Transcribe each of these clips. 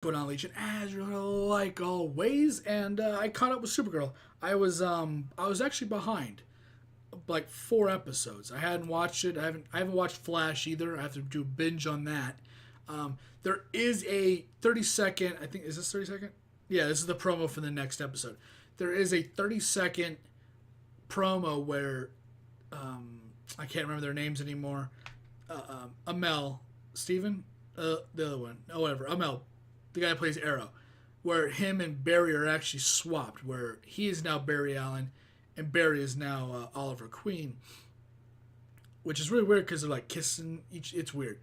Going on, Legion, as like always, and I caught up with Supergirl. I was actually behind like 4 episodes. I hadn't watched it. I haven't watched Flash either. I have to do a binge on that. There is a 30-second. I think, is this 30 second? Yeah, this is the promo for the next episode. There is a 30-second promo where I can't remember their names anymore. Amel, Steven, the other one, oh whatever, Amel, the guy who plays Arrow, where him and Barry are actually swapped, where he is now Barry Allen and Barry is now Oliver Queen, which is really weird because they're like kissing each. It's weird.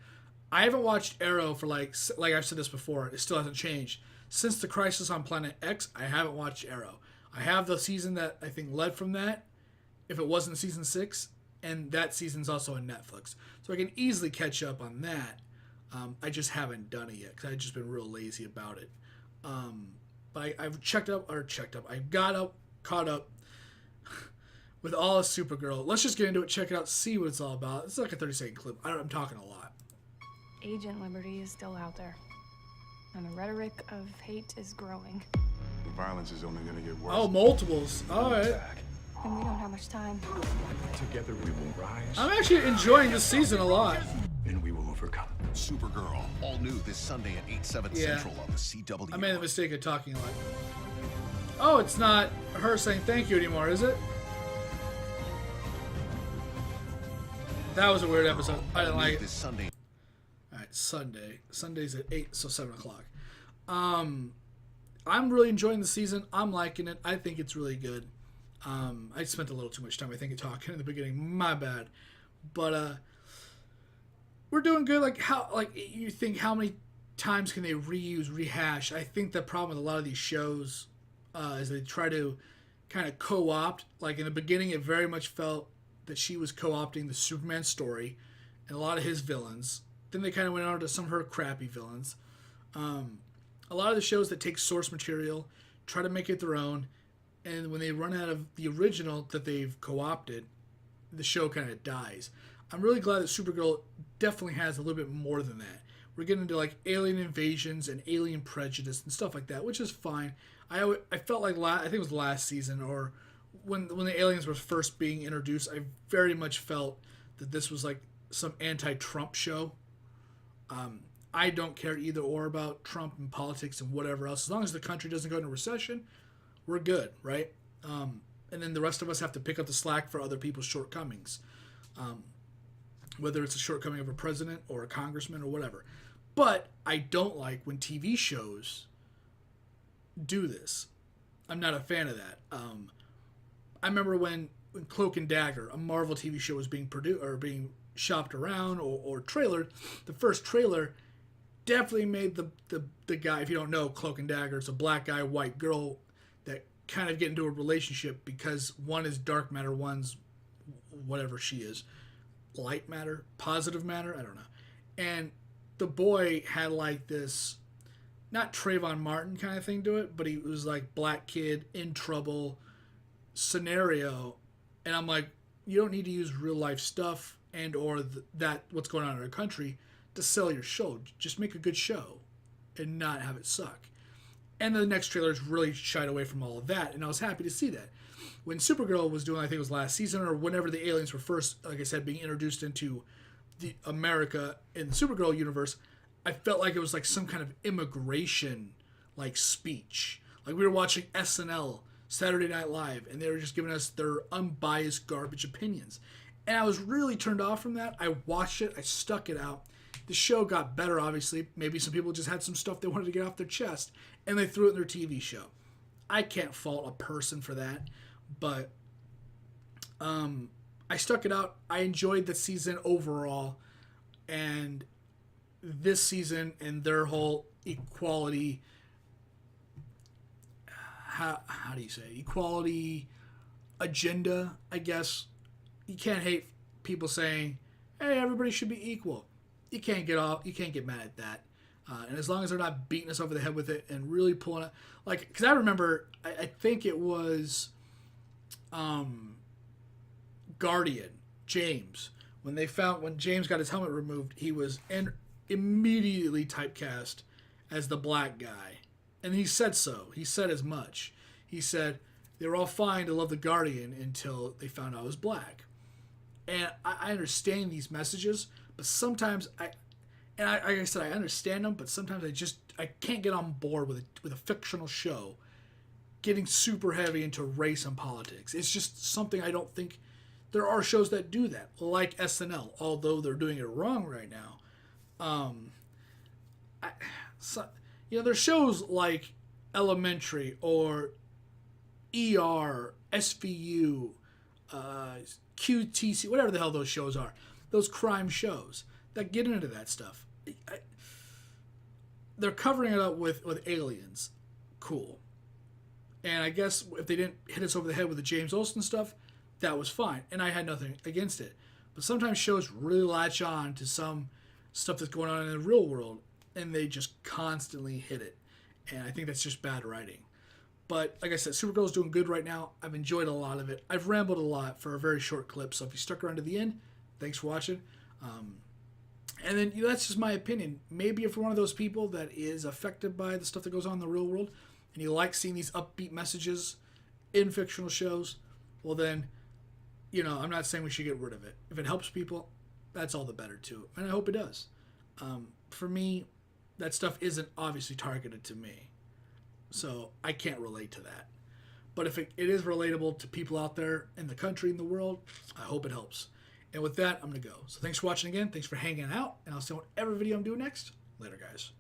I haven't watched Arrow for like I've said this before. It still hasn't changed since the Crisis on Planet X. I haven't watched Arrow. I have the season that I think led from that, if it wasn't season 6, and that season's also on Netflix, so I can easily catch up on that. I just haven't done it yet because I've just been real lazy about it. But I've I got up, caught up with all of Supergirl. Let's just get into it, check it out, see what it's all about. It's like a 30-second clip. I'm talking a lot. Agent Liberty is still out there, and the rhetoric of hate is growing. The violence is only going to get worse. Oh, multiples. All right. And we don't have much time. Together we will rise. I'm actually enjoying this season a lot. And we will overcome. Supergirl, all new this Sunday at 8/7 Yeah. Central on the CW. I made the mistake of talking a lot. Oh, it's not her saying thank you anymore, is it? That was a weird episode. I didn't like it. This Sunday. All right, Sunday. Sunday's at 8, so 7 o'clock. I'm really enjoying the season. I'm liking it. I think it's really good. I spent a little too much time, I think, talking in the beginning. My bad. But we're doing good. You think, how many times can they rehash? I think the problem with a lot of these shows is they try to kind of co-opt. Like in the beginning, it very much felt that she was co-opting the Superman story and a lot of his villains. Then they kind of went on to some of her crappy villains. A lot of the shows that take source material try to make it their own, and when they run out of the original that they've co-opted, the show kind of dies. I'm really glad that Supergirl definitely has a little bit more than that. We're getting into like alien invasions and alien prejudice and stuff like that, which is fine. I felt like I think it was last season, or when the aliens were first being introduced, I very much felt that this was like some anti-Trump show. I don't care either or about Trump and politics and whatever else. As long as the country doesn't go into recession, we're good, right? And then the rest of us have to pick up the slack for other people's shortcomings. Whether it's a shortcoming of a president or a congressman or whatever. But I don't like when TV shows do this. I'm not a fan of that. I remember when Cloak and Dagger, a Marvel TV show, was being produced or being shopped around or trailered. The first trailer definitely made the guy, if you don't know, Cloak and Dagger, it's a black guy, white girl that kind of get into a relationship because one is dark matter, one's whatever she is. Light matter, positive matter, I don't know. And the boy had like this, not Trayvon Martin kind of thing to it, but he was like black kid in trouble scenario. And I'm like, you don't need to use real life stuff and or that what's going on in our country to sell your show. Just make a good show and not have it suck. And the next trailers really shied away from all of that, and I was happy to see that. When Supergirl was doing, I think it was last season, or whenever the aliens were first, like I said, being introduced into the America in the Supergirl universe, I felt like it was like some kind of immigration like speech. Like we were watching SNL, Saturday Night Live, and they were just giving us their unbiased garbage opinions. And I was really turned off from that. I watched it, I stuck it out. The show got better, obviously. Maybe some people just had some stuff they wanted to get off their chest, and they threw it in their TV show. I can't fault a person for that. But I stuck it out. I enjoyed the season overall. And this season and their whole equality, how do you say, equality agenda, I guess. You can't hate people saying, hey, everybody should be equal. You can't get mad at that. And as long as they're not beating us over the head with it and really pulling it, like, because I remember, I think it was Guardian, James, when James got his helmet removed, he was immediately typecast as the black guy. And he said so. He said as much. He said they were all fine to love the Guardian until they found out I was black. And I understand these messages, but sometimes like I said, I understand them, but sometimes I can't get on board with a fictional show getting super heavy into race and politics. It's just something I don't think. There are shows that do that, like SNL, although they're doing it wrong right now. There's shows like Elementary or ER, SVU, QTC, whatever the hell those shows are, those crime shows that get into that stuff. They're covering it up with aliens. Cool. And I guess if they didn't hit us over the head with the James Olsen stuff, that was fine. And I had nothing against it. But sometimes shows really latch on to some stuff that's going on in the real world, and they just constantly hit it. And I think that's just bad writing. But like I said, Supergirl's doing good right now. I've enjoyed a lot of it. I've rambled a lot for a very short clip, so if you stuck around to the end, thanks for watching. And then that's just my opinion. Maybe if you're one of those people that is affected by the stuff that goes on in the real world, and you like seeing these upbeat messages in fictional shows, well then, I'm not saying we should get rid of it. If it helps people, that's all the better too. And I hope it does. For me, that stuff isn't obviously targeted to me, so I can't relate to that. But if it is relatable to people out there in the country, in the world, I hope it helps. And with that, I'm going to go. So thanks for watching again. Thanks for hanging out. And I'll see you on every video I'm doing next. Later, guys.